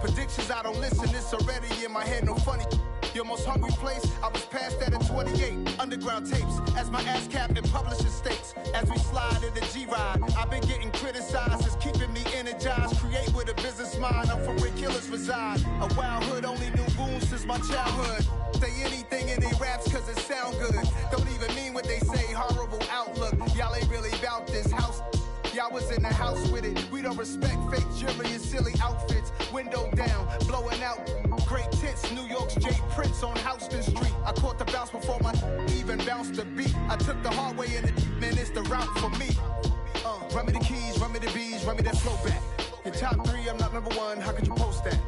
Predictions, I don't listen, it's already in my head, no funny. Your most hungry place, I was past that at 28. Underground tapes, as my ass capped in publishing states. As we slide in the G-Ride, I've been getting criticized, it's keeping me energized. Create with a business mind, I'm from where killers reside. A wild hood, only knew goons since my childhood. Say anything in they raps cause it sound good. Don't even mean what they say, horrible outlook. Y'all ain't really about this house. Y'all was in the house with it. We don't respect fake jewelry and silly outfits. Window down, blowing out. Great tits, New York's J. Prince on Houston Street. I caught the bounce before my even bounced the beat. I took the hard way in it, man, it's the route for me. Run me the keys, run me the bees, run me that flow back. In top 3, I'm not number 1, how could you post that?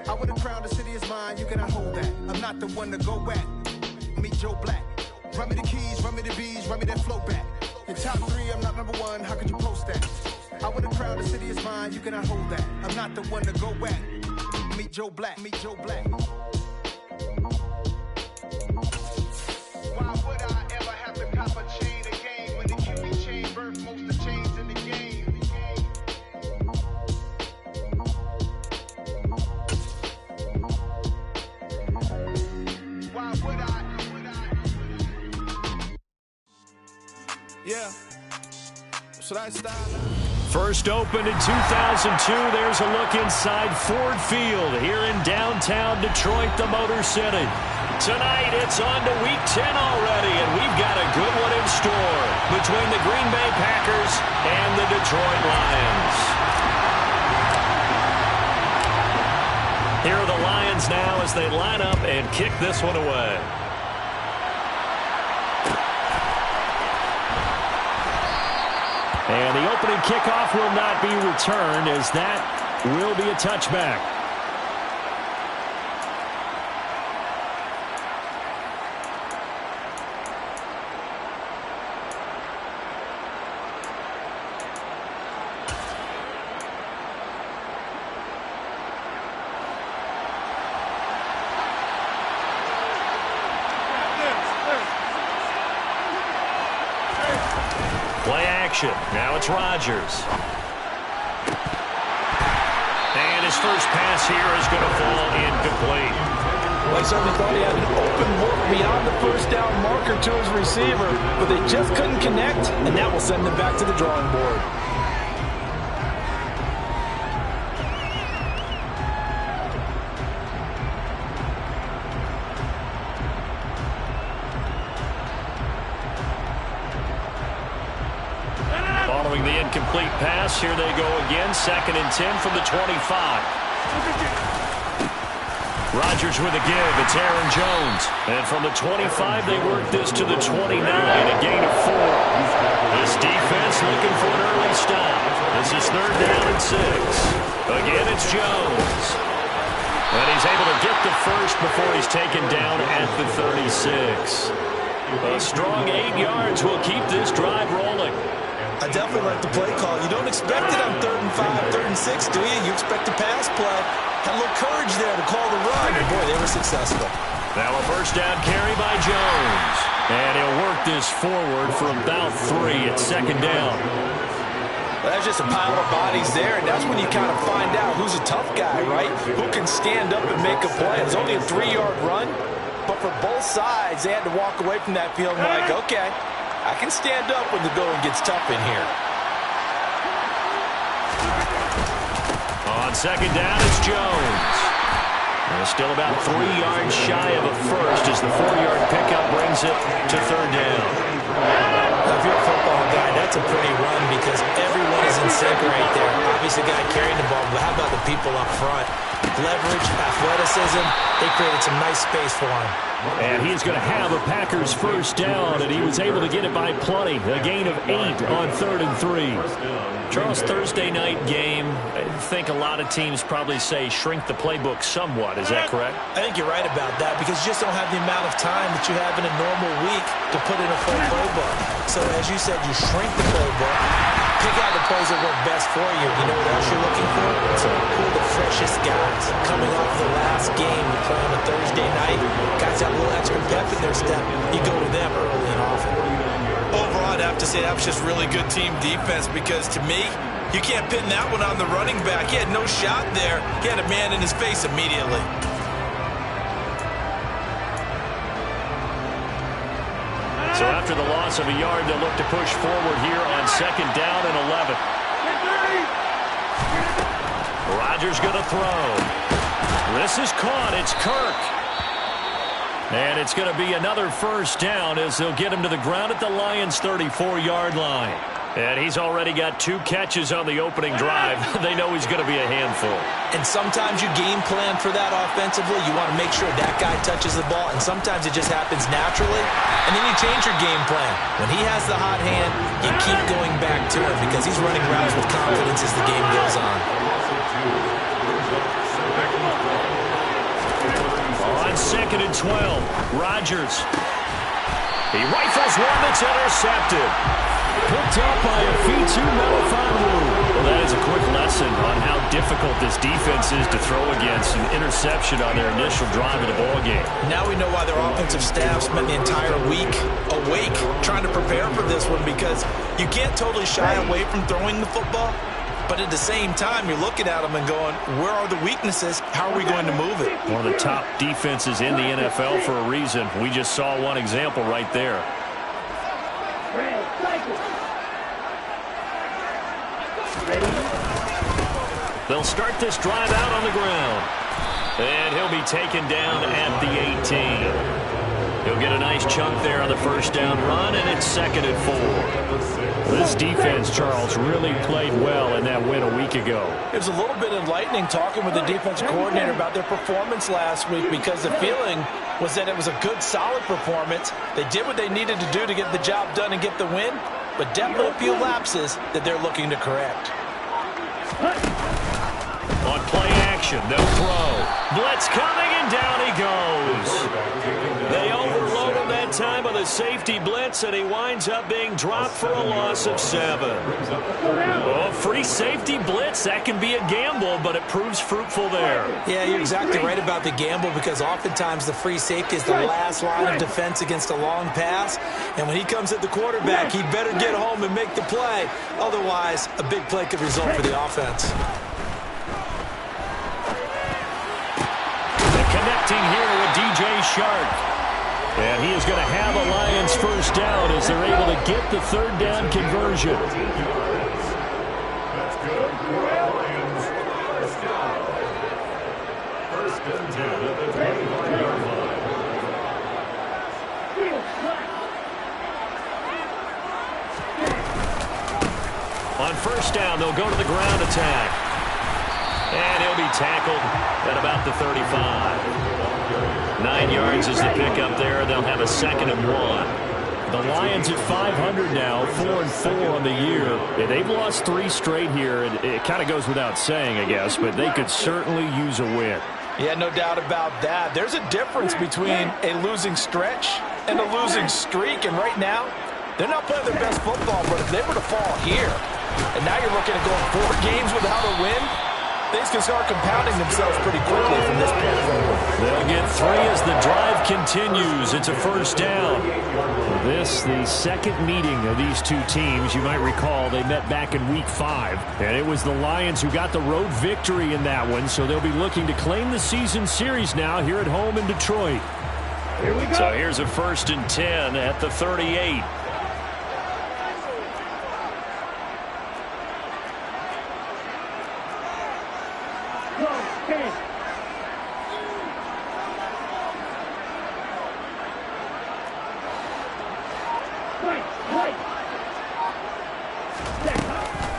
I would have crowned the city is mine, you cannot hold that. I'm not the one to go back. Meet Joe Black. Run me the keys, run me the bees, run me that flow back. In top 3, I'm not number 1, how could you post that? I would have crowned the city is mine, you cannot hold that. I'm not the one to go back. Meet Joe Black, meet Joe Black. Why would I ever have to cop a chain again when the QB chain birthed most of the chains in the game? Why would I? Yeah. Should I start? First opened in 2002, there's a look inside Ford Field here in downtown Detroit, the Motor City. Tonight, it's on to Week 10 already, and we've got a good one in store between the Green Bay Packers and the Detroit Lions. Here are the Lions now as they line up and kick this one away. And the opening kickoff will not be returned as that will be a touchback. Play action. Now it's Rodgers. And his first pass here is going to fall incomplete. Well, he certainly thought he had an open look beyond the first down marker to his receiver, but they just couldn't connect, and that will send them back to the drawing board. Following the incomplete pass, here they go again. 2nd and 10 from the 25. Rodgers with a give. It's Aaron Jones. And from the 25, they work this to the 29. A gain of 4. This defense looking for an early stop. This is 3rd down and 6. Again, it's Jones. And he's able to get the first before he's taken down at the 36. A strong 8 yards will keep this drive rolling. I definitely like the play call. You don't expect it on 3rd and 5, 3rd and 6, do you? You expect a pass play. Had a little courage there to call the run, and boy, they were successful. Now a first down carry by Jones. And he'll work this forward for about 3 at 2nd down. Well, that's just a pile of bodies there, and that's when you kind of find out who's a tough guy, right? Who can stand up and make a play. It's only a 3-yard run, but for both sides, they had to walk away from that field like, okay, I can stand up when the going gets tough in here. On 2nd down, it's Jones. And still about 3 yards shy of a first as the 4-yard pickup brings it to 3rd down. Now, if you're a football guy, that's a pretty run because everyone is in sync right there. Obviously, the guy carrying the ball, but how about the people up front? Leverage, athleticism, they created some nice space for him. And he's going to have a Packers first down, and he was able to get it by plenty. A gain of 8 on 3rd and 3. Charles, Thursday night game, I think a lot of teams probably say shrink the playbook somewhat. Is that correct? I think you're right about that because you just don't have the amount of time that you have in a normal week to put in a full playbook. So as you said, you shrink the playbook, pick out the plays that work best for you. You know what else you're looking for? So pull the freshest guys coming off the last game you play on a Thursday night. Guys have a little extra pep in their step. You go to them early and often. Overall, I'd have to say that was just really good team defense because, to me, You can't pin that one on the running back. He had no shot there. He had a man in his face immediately. So after the loss of a yard, they'll look to push forward here on 2nd down and 11. Rodgers going to throw. This is caught. It's Kirk. And it's going to be another 1st down as they'll get him to the ground at the Lions' 34-yard line. And he's already got 2 catches on the opening drive. They know he's going to be a handful. And sometimes you game plan for that offensively. You want to make sure that guy touches the ball, and sometimes it just happens naturally. And then you change your game plan. When he has the hot hand, you keep going back to him because he's running routes with confidence as the game goes on. On 2nd and 12, Rodgers. He rifles one that's intercepted. Picked up by a Fitu Melifonwu. Well, that is a quick lesson on how difficult this defense is to throw against. An interception on their initial drive of the ballgame. Now we know why their offensive staff spent the entire week awake trying to prepare for this one, because you can't totally shy away from throwing the football. But at the same time, you're looking at them and going, where are the weaknesses? How are we going to move it? One of the top defenses in the NFL for a reason. We just saw one example right there. They'll start this drive out on the ground. And he'll be taken down at the 18. He'll get a nice chunk there on the 1st down run, and it's 2nd and 4. This defense, Charles, really played well in that win a week ago. It was a little bit enlightening talking with the defensive coordinator about their performance last week, because the feeling was that it was a good, solid performance. They did what they needed to do to get the job done and get the win, but definitely a few lapses that they're looking to correct. On play action, they'll throw. Blitz coming, and down he goes. They overload him that time on the safety blitz, and he winds up being dropped for a loss of 7. Oh, free safety blitz, that can be a gamble, but it proves fruitful there. Yeah, you're exactly right about the gamble, because oftentimes the free safety is the last line of defense against a long pass, and when he comes at the quarterback, he better get home and make the play. Otherwise, a big play could result for the offense. Connecting here with DJ Shark. And he is going to have a Lions 1st down as they're able to get the 3rd down conversion. On 1st down, they'll go to the ground attack. And he'll be tackled at about the 35. 9 yards is the pickup there. They'll have a 2nd and 1. The Lions at 500 now, 4-4 on the year. And they've lost 3 straight here. It kind of goes without saying, I guess, but they could certainly use a win. Yeah, no doubt about that. There's a difference between a losing stretch and a losing streak. And right now, they're not playing their best football, but if they were to fall here, and now you're looking at going 4 games without a win, things can start compounding themselves pretty quickly from this point forward. They'll get 3 as the drive continues. It's a 1st down. This, the 2nd meeting of these 2 teams. You might recall they met back in Week 5, and it was the Lions who got the road victory in that one, so they'll be looking to claim the season series now here at home in Detroit. Here we go. So here's a 1st and 10 at the 38.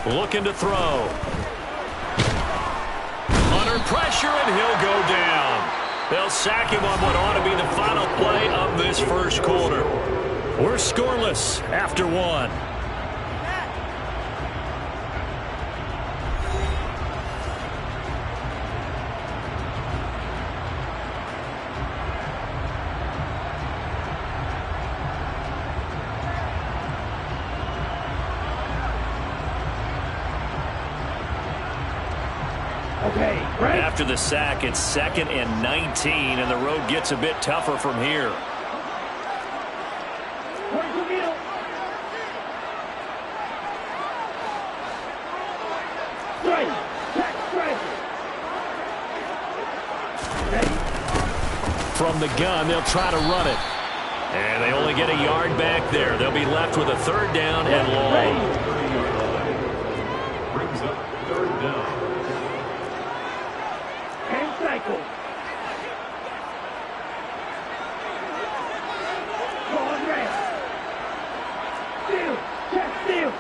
Looking to throw. Under pressure, and he'll go down. They'll sack him on what ought to be the final play of this 1st quarter. We're scoreless after 1. After the sack, it's 2nd and 19, and the road gets a bit tougher from here. From the gun, they'll try to run it. And they only get a yard back there. They'll be left with a 3rd down and long. Brings up 3rd down. And cycle. Forward red. Steal. Check steal.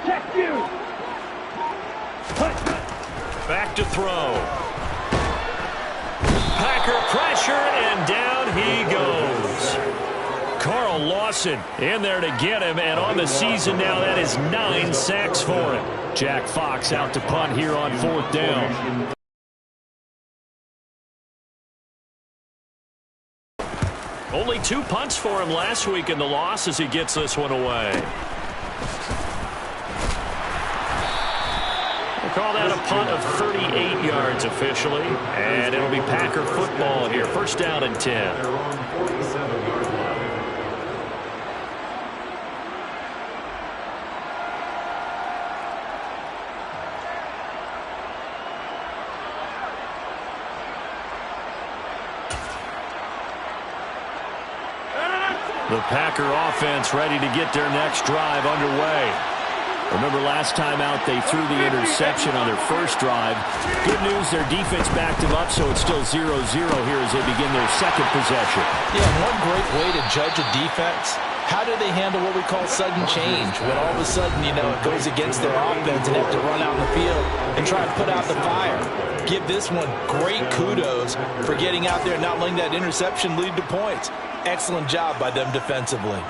Check you. Back to throw. Packer pressure, and down he goes. Carl Lawson in there to get him, and on the season now, that is 9 sacks for him. Jack Fox out to punt here on 4th down. Only 2 punts for him last week in the loss as he gets this one away. We'll call that a punt of 38 yards officially, and it'll be Packer football here. 1st down and 10. The Packer offense ready to get their next drive underway. Remember last time out they threw the interception on their first drive. Good news, their defense backed them up, so it's still 0-0 here as they begin their 2nd possession. Yeah, one great way to judge a defense, how do they handle what we call sudden change? When all of a sudden, you know, it goes against their offense and have to run out in the field and try to put out the fire. Give this one great kudos for getting out there and not letting that interception lead to points. Excellent job by them defensively.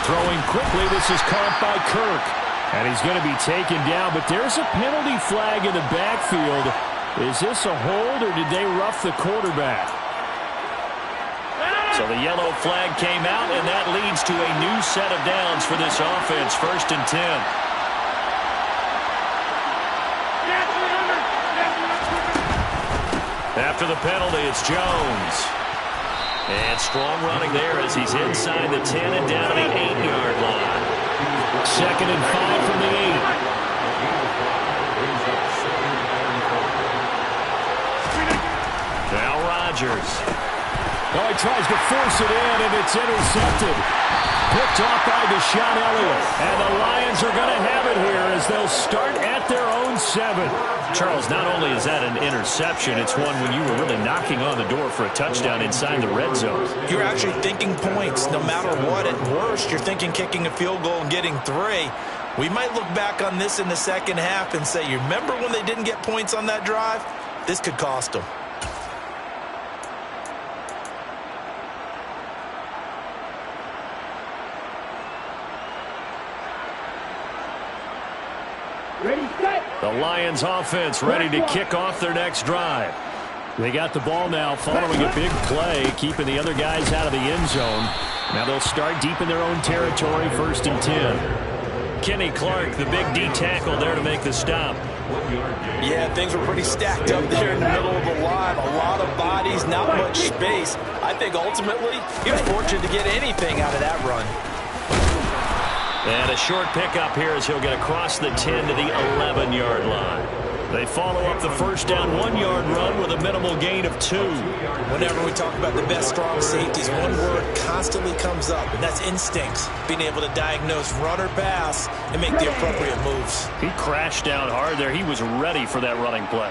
Throwing quickly, this is caught by Kirk. And he's going to be taken down, but there's a penalty flag in the backfield. Is this a hold, or did they rough the quarterback? So the yellow flag came out, and that leads to a new set of downs for this offense. 1st and 10. After the penalty, it's Jones. And strong running there as he's inside the 10 and down to the 8-yard line. 2nd and 5 from the 8. Now Rodgers. Oh, he tries to force it in, and it's intercepted. Picked off by Deshaun Elliott. And the Lions are going to have it here as they'll start at their own 7. Charles, not only is that an interception, it's one when you were really knocking on the door for a touchdown inside the red zone. You're actually thinking points no matter what. At worst, you're thinking kicking a field goal and getting 3. We might look back on this in the 2nd half and say, you remember when they didn't get points on that drive? This could cost them. Ready, set. The Lions offense ready to kick off their next drive. They got the ball now following a big play, keeping the other guys out of the end zone. Now they'll start deep in their own territory, 1st and 10. Kenny Clark, the big D tackle there to make the stop. Yeah, things were pretty stacked up there in the middle of the line. A lot of bodies, not much space. I think ultimately he was fortunate to get anything out of that run. And a short pickup here as he'll get across the 10 to the 11-yard line. They follow up the 1st down 1-yard run with a minimal gain of 2. Whenever we talk about the best strong safeties, one word constantly comes up, and that's instincts. Being able to diagnose run or pass and make the appropriate moves. He crashed down hard there. He was ready for that running play.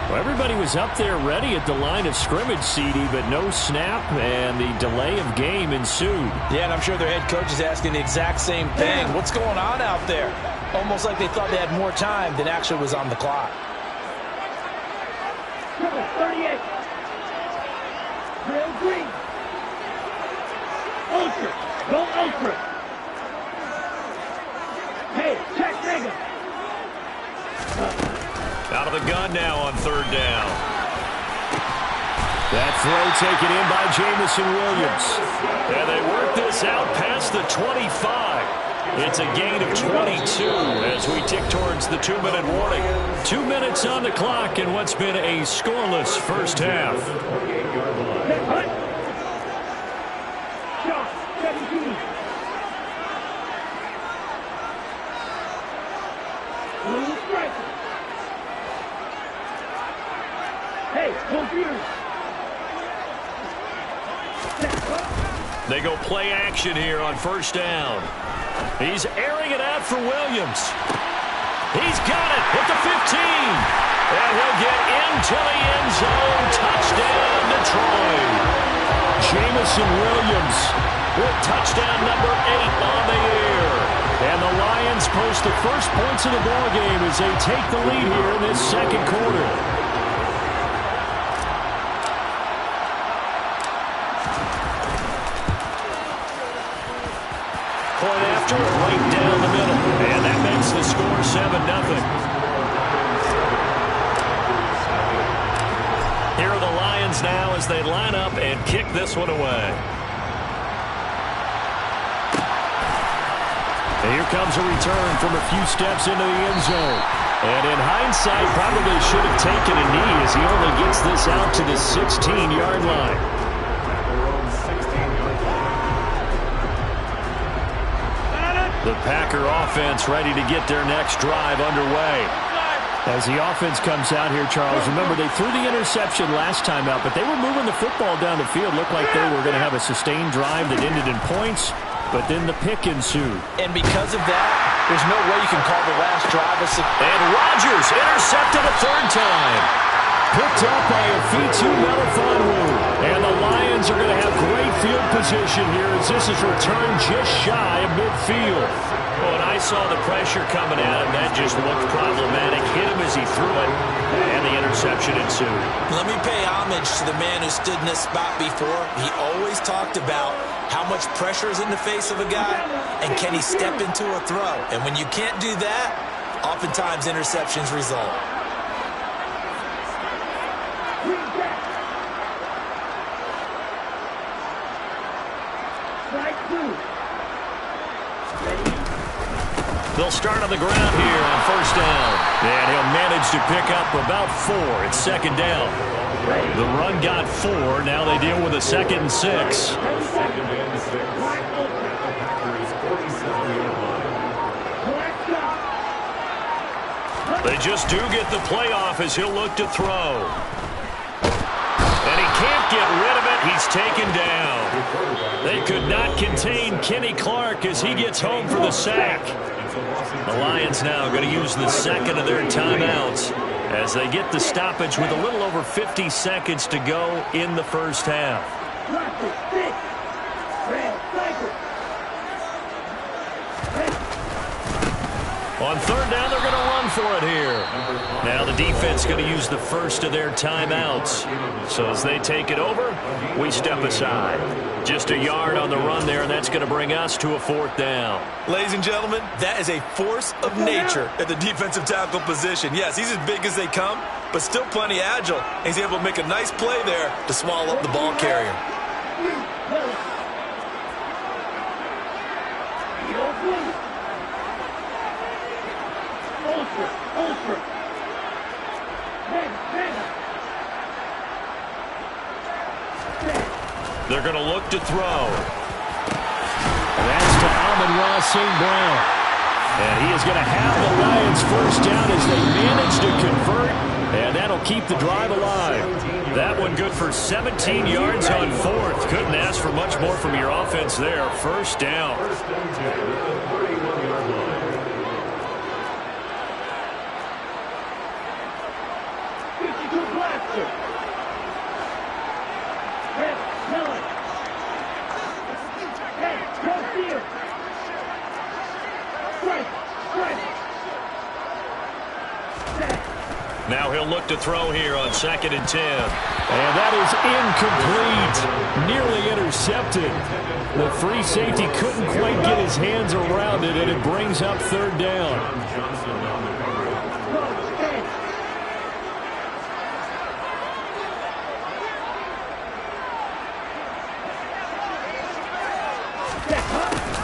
Well, everybody was up there ready at the line of scrimmage, CD, but no snap, and the delay of game ensued. Yeah, and I'm sure their head coach is asking the exact same thing. What's going on out there? Almost like they thought they had more time than actually was on the clock. 38. Trail green. Ultra. Go ultra. Hey, check nigga. Out of the gun now on 3rd down. That throw taken in by Jamison Williams. And they work this out past the 25. It's a gain of 22 as we tick towards the 2-minute warning. 2 minutes on the clock in what's been a scoreless first half. Shot 17. Blue striker. Hey, confused. They go play action here on first down. He's airing it out for Williams. He's got it at the 15. And he'll get into the end zone. Touchdown, Detroit. Jamison Williams with touchdown number 8 on the year. And the Lions post the first points of the ballgame as they take the lead here in this second quarter. Point after, right down the middle. And that makes the score 7-0. Here are the Lions now as they line up and kick this one away. And here comes a return from a few steps into the end zone. And in hindsight, probably should have taken a knee as he only gets this out to the 16-yard line. The Packer offense ready to get their next drive underway. As the offense comes out here, Charles, remember they threw the interception last time out, but they were moving the football down the field. Looked like they were going to have a sustained drive that ended in points, but then the pick ensued. And because of that, there's no way you can call the last drive a success. And Rodgers intercepted a third time. Picked up by a Fitu Melifonwu. And the Lions are going to have great field position here as this is returned just shy of midfield. Well, and I saw the pressure coming at him. That just looked problematic. Hit him as he threw it, and the interception ensued. Let me pay homage to the man who stood in this spot before. He always talked about how much pressure is in the face of a guy, and can he step into a throw. And when you can't do that, oftentimes interceptions result. They'll start on the ground here on first down. And he'll manage to pick up about 4. It's second down. The run got 4. Now they deal with a 2nd and 6. They just do get the playoff as he'll look to throw. And he can't get rid of it. He's taken down. They could not contain Kenny Clark as he gets home for the sack. The Lions now going to use the second of their timeouts as they get the stoppage with a little over 50 seconds to go in the first half. On third down, they're going to run for it here. Now the defense going to use the first of their timeouts. So as they take it over, we step aside. Just a yard on the run there, and that's going to bring us to a 4th down. Ladies and gentlemen, that is a force of nature at the defensive tackle position. Yes, he's as big as they come, but still plenty agile. And he's able to make a nice play there to swallow up the ball carrier. They're going to look to throw. That's to Amon-Ra St. Brown. And he is going to have the Lions first down as they manage to convert. And that'll keep the drive alive. That one good for 17 yards on 4th. Couldn't ask for much more from your offense there. First down. Now he'll look to throw here on 2nd and 10. And that is incomplete. Nearly intercepted. The free safety couldn't quite get his hands around it, and it brings up 3rd down.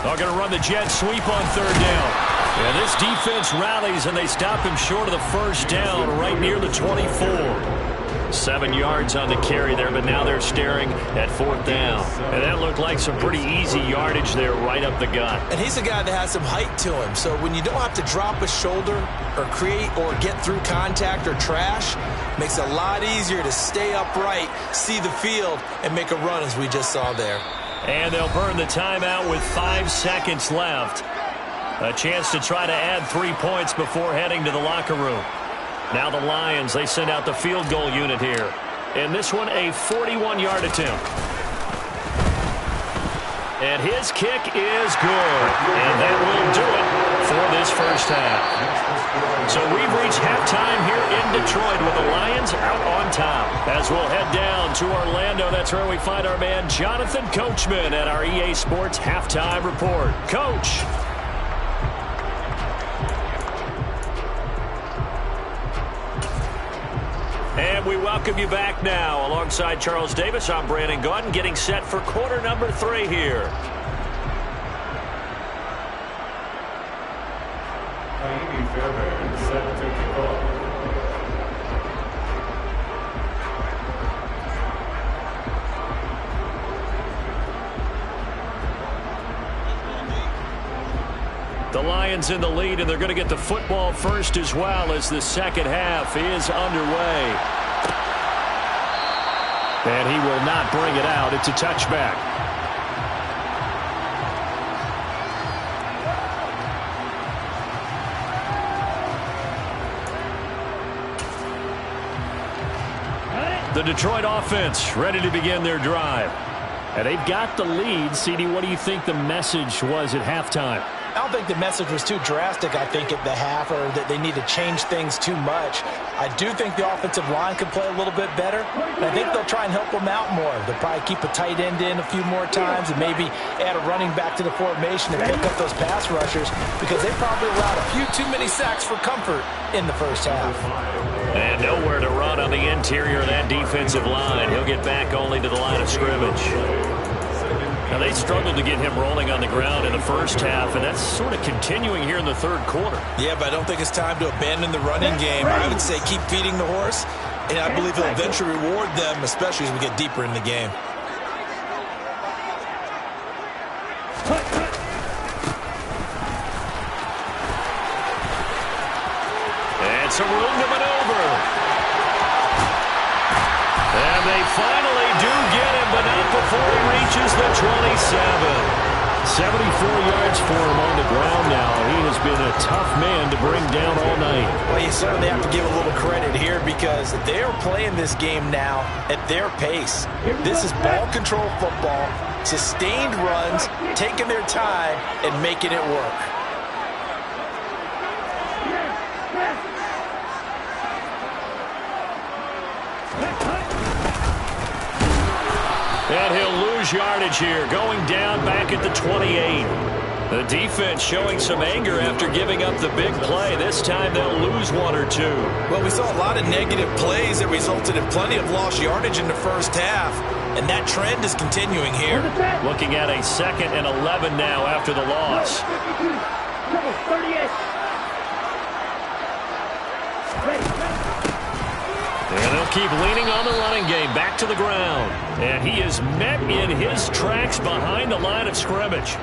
They're going to run the jet sweep on third down. And this defense rallies, and they stop him short of the first down right near the 24. 7 yards on the carry there, but now they're staring at fourth down. And that looked like some pretty easy yardage there right up the gut. And he's a guy that has some height to him, so when you don't have to drop a shoulder or create or get through contact or trash, makes it a lot easier to stay upright, see the field, and make a run as we just saw there. And they'll burn the timeout with 5 seconds left. A chance to try to add 3 points before heading to the locker room. Now the Lions, they send out the field goal unit here. In this one, a 41-yard attempt. And his kick is good. And that will do it for this first half. So we've reached halftime here in Detroit with the Lions out on top. As we'll head down to Orlando, that's where we find our man Jonathan Coachman at our EA Sports Halftime Report. Coach. And we welcome you back now. Alongside Charles Davis, I'm Brandon Gaudin, getting set for quarter number 3 here. Set to kick off. The Lions in the lead, and they're going to get the football first as well as the second half is underway. And he will not bring it out. It's a touchback. The Detroit offense ready to begin their drive. And they've got the lead. CD, what do you think the message was at halftime? I don't think the message was too drastic, I think, at the half, or that they need to change things too much. I do think the offensive line could play a little bit better, and I think they'll try and help them out more. They'll probably keep a tight end in a few more times and maybe add a running back to the formation and pick up those pass rushers, because they probably allowed a few too many sacks for comfort in the first half. And nowhere to run on the interior of that defensive line. He'll get back only to the line of scrimmage. Now, they struggled to get him rolling on the ground in the first half, and that's sort of continuing here in the third quarter. Yeah, but I don't think it's time to abandon the running game. I would say keep feeding the horse, and I believe he'll eventually reward them, especially as we get deeper in the game. And some room to maneuver. And they finally do get him, but not before he reaches the 27. 74 yards for him on the ground now. He has been a tough man to bring down all night. Well, you certainly have to give a little credit here, because they're playing this game now at their pace. This is ball control football, sustained runs, taking their time, and making it work. And he'll lose yardage here, going down back at the 28. The defense showing some anger after giving up the big play. This time they'll lose 1 or 2. Well, we saw a lot of negative plays that resulted in plenty of lost yardage in the first half, and that trend is continuing here. Looking at a 2nd and 11 now after the loss. 38. And they'll keep leaning on the running game. Back to the ground. And he is met in his tracks behind the line of scrimmage.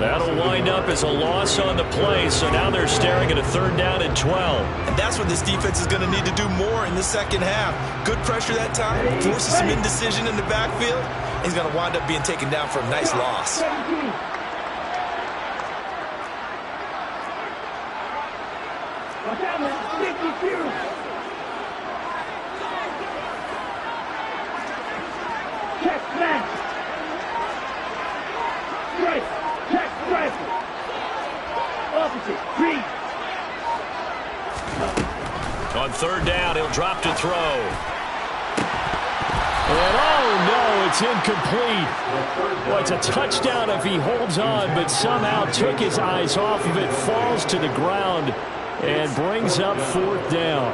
That'll wind up as a loss on the play. So now they're staring at a 3rd down and 12. And that's what this defense is going to need to do more in the second half. Good pressure that time. Forces some indecision in the backfield. He's going to wind up being taken down for a nice loss. Watch out, man. 52. Check snap. Strike. Check rifle. Opposite. Read. On 3rd down, he'll drop to throw. And oh no, it's incomplete. Well, it's a touchdown if he holds on, but somehow took his eyes off of it, falls to the ground, and brings up 4th down.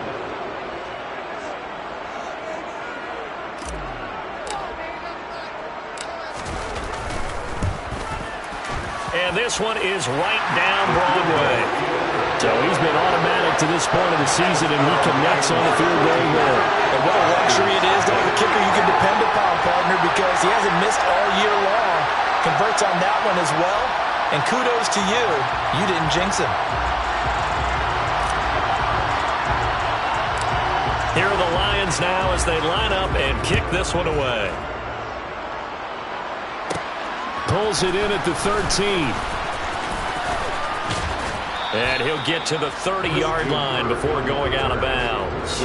And this one is right down Broadway. So he's been automatic to this point of the season, and he connects on the field very well. And what a luxury it is to have a kicker you can depend upon, partner, because he hasn't missed all year long. Converts on that one as well. And kudos to you. You didn't jinx him. Here are the Lions now as they line up and kick this one away. Pulls it in at the 13. And he'll get to the 30-yard line before going out of bounds.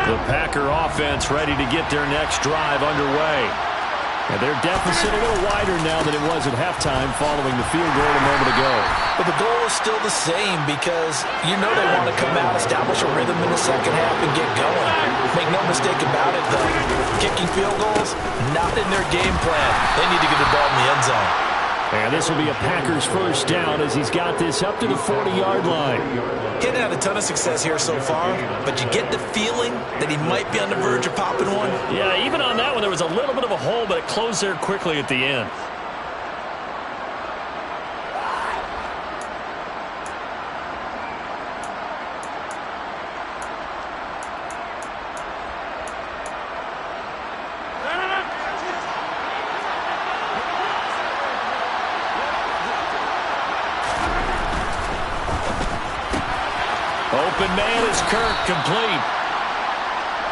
The Packer offense ready to get their next drive underway. And their deficit a little wider now than it was at halftime following the field goal a moment ago. But the goal is still the same because you know they want to come out, establish a rhythm in the second half, and get going. Make no mistake about it, though. Kicking field goals, not in their game plan. They need to get the ball in the end zone. And this will be a Packers first down as he's got this up to the 40-yard line. He hadn't had a ton of success here so far, but you get the feeling that he might be on the verge of popping one. Yeah, even on that one, there was a little bit of a hole, but it closed there quickly at the end. Open man is Kirk, complete.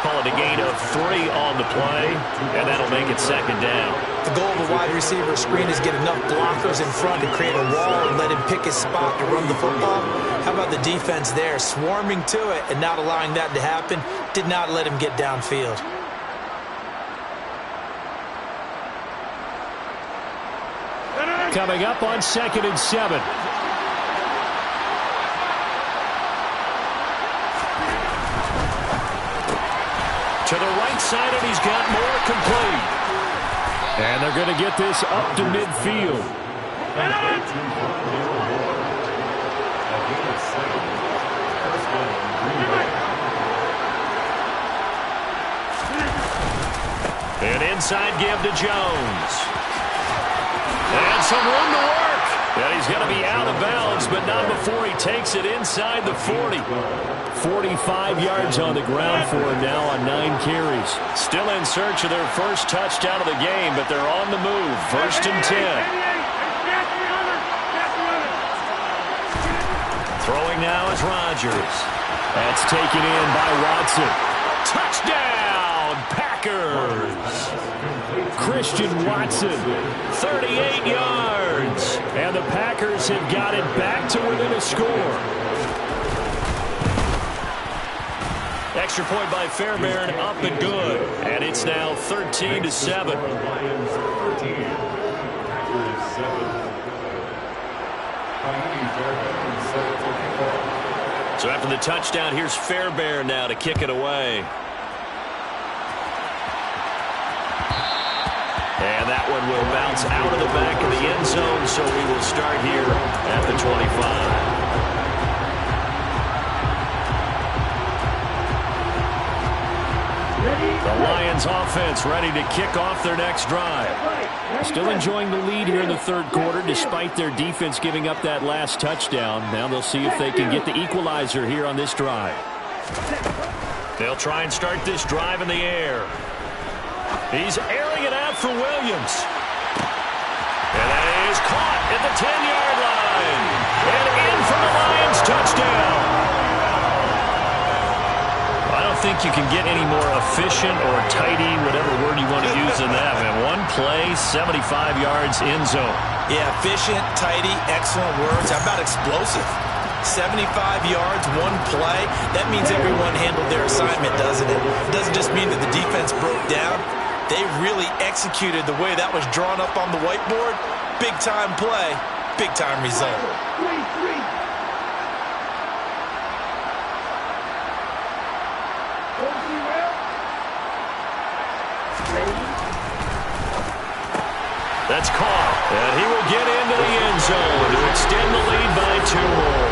Call it a gain of 3 on the play, and that'll make it second down. The goal of a wide receiver screen is get enough blockers in front to create a wall and let him pick his spot to run the football. How about the defense there, swarming to it and not allowing that to happen? Did not let him get downfield. Coming up on 2nd and 7. To the right side, and he's got more, complete. And they're going to get this up to midfield. An inside give to Jones. And some room to work. And he's going to be out of bounds, but not before he takes it inside the 40. 45 yards on the ground for him now on 9 carries. Still in search of their first touchdown of the game, but they're on the move. 1st and 10. Throwing now is Rodgers. That's taken in by Watson. Touchdown, Packers! Christian Watson, 38 yards. And the Packers have got it back to within a score. Extra point by Fairbairn, up and good. And it's now 13-7. So after the touchdown, here's Fairbairn now to kick it away. And that one will bounce out of the back of the end zone, so we will start here at the 25. The Lions offense ready to kick off their next drive. Still enjoying the lead here in the 3rd quarter despite their defense giving up that last touchdown. Now they'll see if they can get the equalizer here on this drive. They'll try and start this drive in the air. He's airing it out for Williams. And that is caught at the 10-yard line. And in for the Lions touchdown. I don't think you can get any more efficient or tidy, whatever word you want to use in that, man. One play, 75 yards in zone. Yeah, efficient, tidy, excellent words. How about explosive? 75 yards, one play. That means everyone handled their assignment, doesn't it? It doesn't just mean that the defense broke down. They really executed the way that was drawn up on the whiteboard. Big-time play, big-time result. That's caught. And he will get into the end zone to extend the lead by 2 more.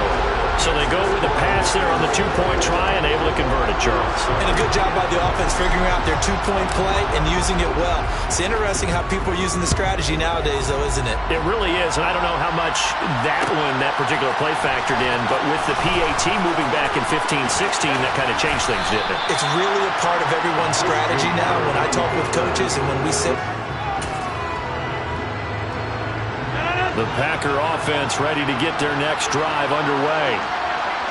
So they go with the pass there on the 2-point try and able to convert it, Charles. And a good job by the offense figuring out their 2-point play and using it well. It's interesting how people are using the strategy nowadays, though, isn't it? It really is, and I don't know how much that particular play factored in, but with the PAT moving back in 15-16, that kind of changed things, didn't it? It's really a part of everyone's strategy now when I talk with coaches and when we sit. The Packer offense ready to get their next drive underway.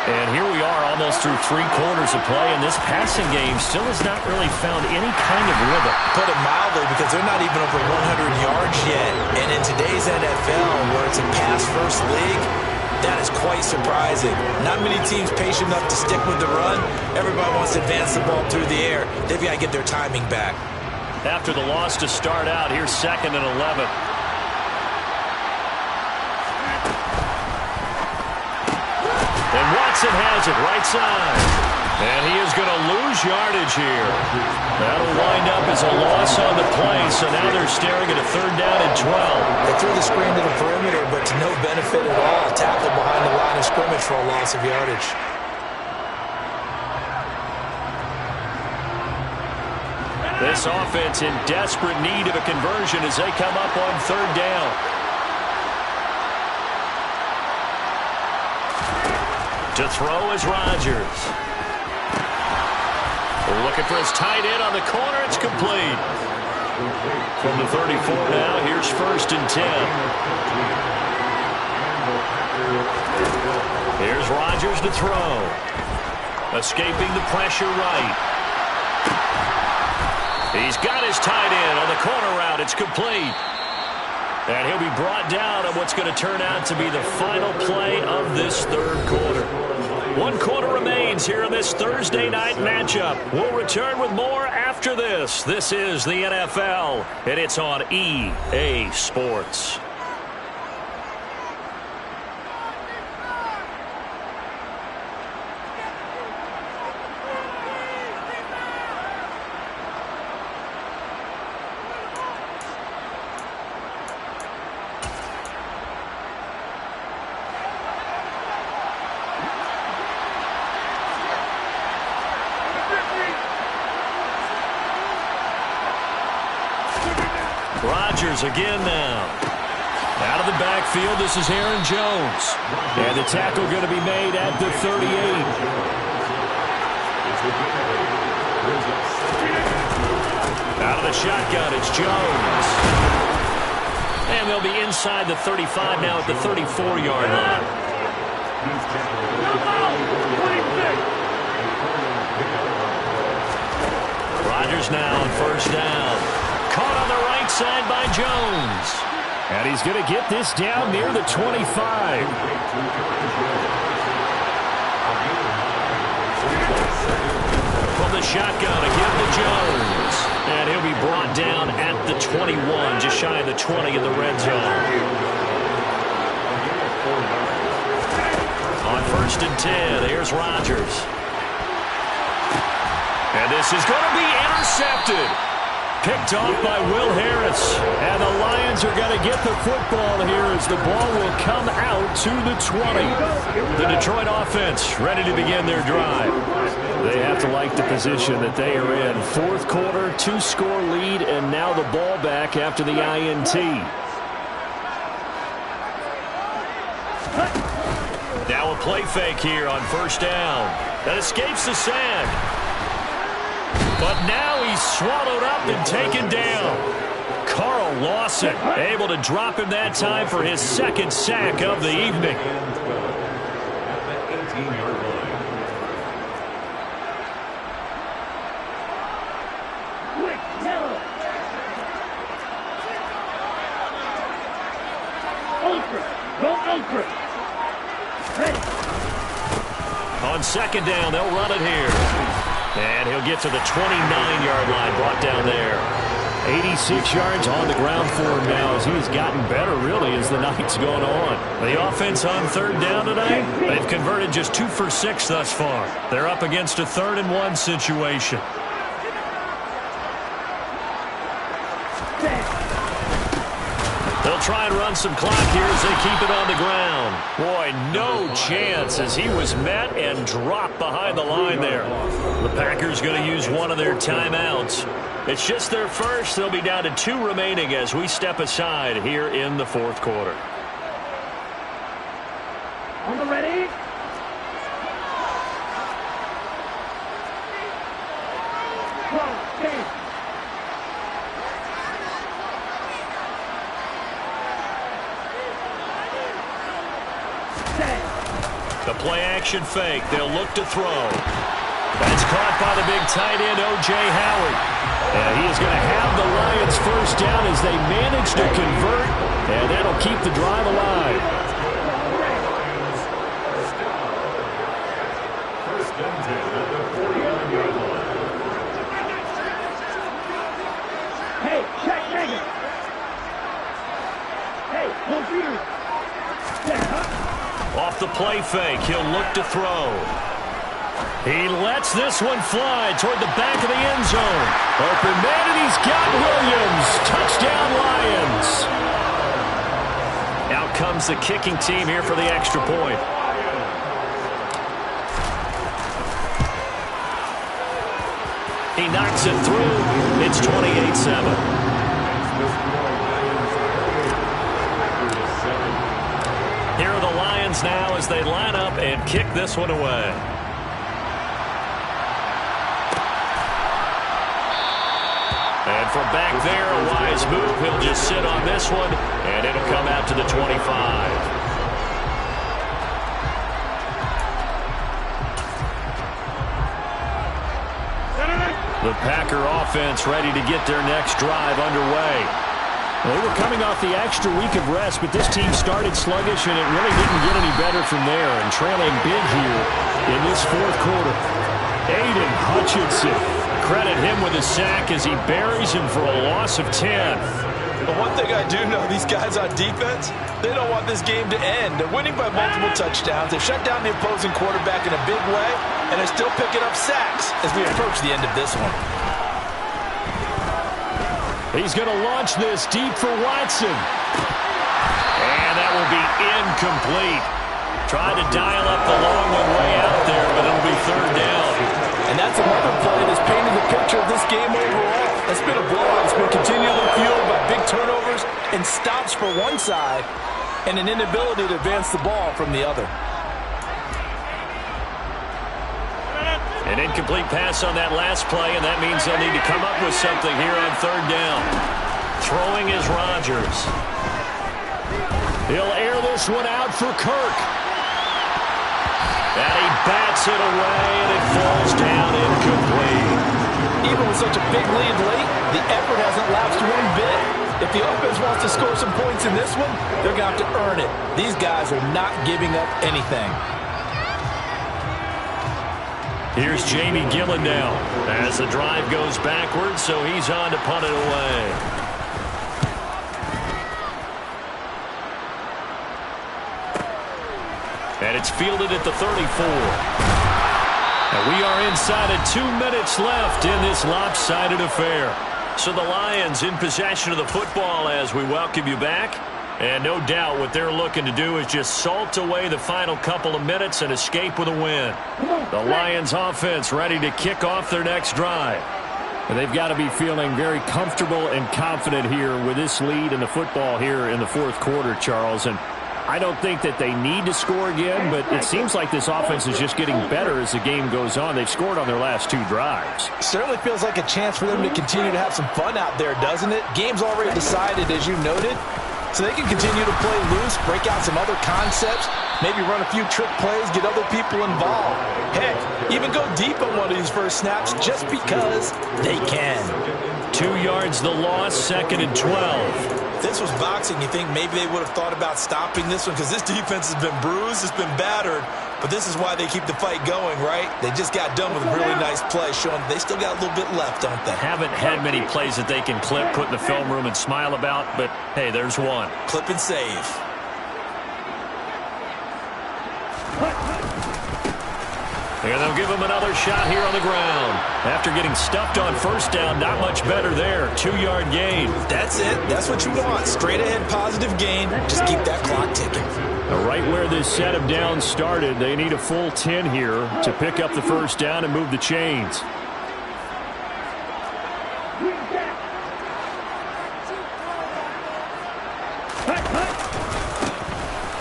And here we are almost through 3 quarters of play, and this passing game still has not really found any kind of rhythm. Put it mildly, because they're not even over 100 yards yet. And in today's NFL, where it's a pass-first league, that is quite surprising. Not many teams patient enough to stick with the run. Everybody wants to advance the ball through the air. They've got to get their timing back. After the loss to start out, here's 2nd and 11. And Watson has it right side. And he is going to lose yardage here. That'll wind up as a loss on the play, so now they're staring at a 3rd down and 12. They threw the screen to the perimeter, but to no benefit at all. Tackled behind the line of scrimmage for a loss of yardage. This offense in desperate need of a conversion as they come up on 3rd down. To throw is Rodgers. Looking for his tight end on the corner. It's complete. From the 34 now, here's 1st and 10. Here's Rodgers to throw. Escaping the pressure right. He's got his tight end on the corner route. It's complete. And he'll be brought down on what's going to turn out to be the final play of this 3rd quarter. 1 quarter remains here in this Thursday night matchup. We'll return with more after this. This is the NFL, and it's on EA Sports. Rodgers again now. Out of the backfield, this is Aaron Jones. And the tackle going to be made at the 38. Out of the shotgun, it's Jones. And they'll be inside the 35 now at the 34-yard line. Rodgers now on 1st down. Caught on the right side by Jones. And he's going to get this down near the 25. From the shotgun, again to Jones. And he'll be brought down at the 21, just shy of the 20 in the red zone. On 1st and 10, here's Rodgers. And this is going to be intercepted. Picked off by Will Harris. And the Lions are going to get the football here as the ball will come out to the 20. The Detroit offense ready to begin their drive. They have to like the position that they are in. 4th quarter, 2-score lead, and now the ball back after the INT. Now a play fake here on 1st down. That escapes the sack. But now he's swallowed up and taken down. Carl Lawson able to drop him that time for his 2nd sack of the evening. On 2nd down, they'll run it here. And he'll get to the 29-yard line, brought down there. 86 yards on the ground for him now as he's gotten better, really, as the night's gone on. The offense on 3rd down tonight, they've converted just 2 for 6 thus far. They're up against a 3rd and 1 situation. They'll try and run some clock here as they keep it on the ground. Boy, no chance as he was met and dropped behind the line there. The Packers going to use one of their timeouts. It's just their first. They'll be down to 2 remaining as we step aside here in the fourth quarter. On the ready? The play-action fake. They'll look to throw. That's caught by the big tight end, O.J. Howard. And he is going to have the Lions first down as they manage to convert, and that'll keep the drive alive. Hey, check Megan. Hey, no fear. There, huh? Off the play fake, he'll look to throw. He lets this one fly toward the back of the end zone. Open man, and he's got Williams. Touchdown, Lions. Out comes the kicking team here for the extra point. He knocks it through. It's 28-7. Here are the Lions now as they line up and kick this one away. And from back there, a wise move. He'll just sit on this one, and it'll come out to the 25. The Packer offense ready to get their next drive underway. They were coming off the extra week of rest, but this team started sluggish, and it really didn't get any better from there. And trailing big here in this fourth quarter. Aiden Hutchinson. Credit him with a sack as he buries him for a loss of 10. But one thing I do know, these guys on defense, they don't want this game to end. They're winning by multiple touchdowns. They've shut down the opposing quarterback in a big way, and they're still picking up sacks as we approach the end of this one. He's going to launch this deep for Watson. And that will be incomplete. Tried to dial up the long one way out there, but it'll be third down. And that's another play that's painted the picture of this game overall. It's been a blowout. It's been continually fueled by big turnovers and stops for one side and an inability to advance the ball from the other. An incomplete pass on that last play, and that means they'll need to come up with something here on third down. Throwing is Rodgers. He'll air this one out for Kirk. And he bats it away, and it falls down incomplete. Even with such a big lead late, the effort hasn't lapsed one bit. If the offense wants to score some points in this one, they're going to have to earn it. These guys are not giving up anything. Here's Jamie Gillen as the drive goes backwards, so he's on to punt it away. And it's fielded at the 34. And we are inside of 2 minutes left in this lopsided affair. So the Lions in possession of the football as we welcome you back. And no doubt what they're looking to do is just salt away the final couple of minutes and escape with a win. The Lions offense ready to kick off their next drive. And they've got to be feeling very comfortable and confident here with this lead in the football here in the fourth quarter, Charles. And I don't think that they need to score again, but it seems like this offense is just getting better as the game goes on. They've scored on their last 2 drives. Certainly feels like a chance for them to continue to have some fun out there, doesn't it? Game's already decided, as you noted. So they can continue to play loose, break out some other concepts, maybe run a few trick plays, get other people involved. Heck, even go deep on one of these first snaps just because they can. 2 yards the loss, 2nd and 12. If this was boxing, you think maybe they would have thought about stopping this one because this defense has been bruised, it's been battered, but this is why they keep the fight going, right? They just got done with a really nice play, showing they still got a little bit left, don't they? Haven't had many plays that they can clip, put in the film room and smile about, but hey, there's one. Clip and save. And they'll give him another shot here on the ground. After getting stuffed on first down, not much better there. 2-yard gain. That's it. That's what you want. Straight ahead positive gain. Just keep that clock ticking. Right where this set of downs started, they need a full 10 here to pick up the first down and move the chains.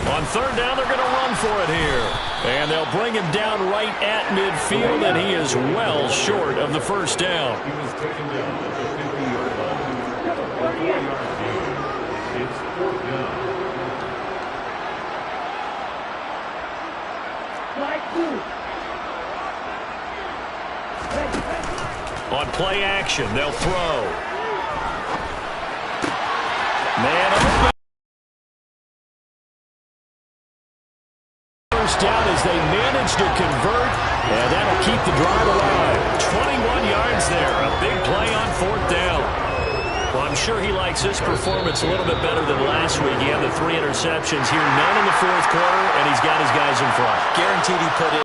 On third down, they're going to run for it here. And they'll bring him down right at midfield, and he is well short of the first down. He was taken down at the 50-yard line. 4-yard gain. It's 4th down. On play action, they'll throw. Man open. First down as they manage to convert, and that'll keep the drive alive. 21 yards there, a big play on 4th down. Well, I'm sure he likes his performance a little bit better than last week. He had the 3 interceptions here, none in the 4th quarter, and he's got his guys in front. Guaranteed he put in